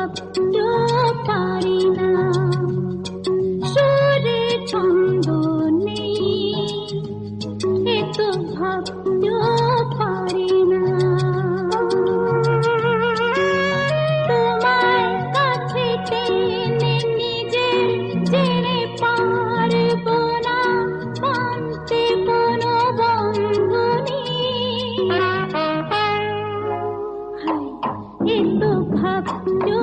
ভাবতে পারি না, সুরে ছন্দ নেই, এ তো ভাবতে পারি না। তোমার কাছে টেনে নিজে জেনে পারবো না মানতে কোনো বন্ধনী। এ তো ভাবতে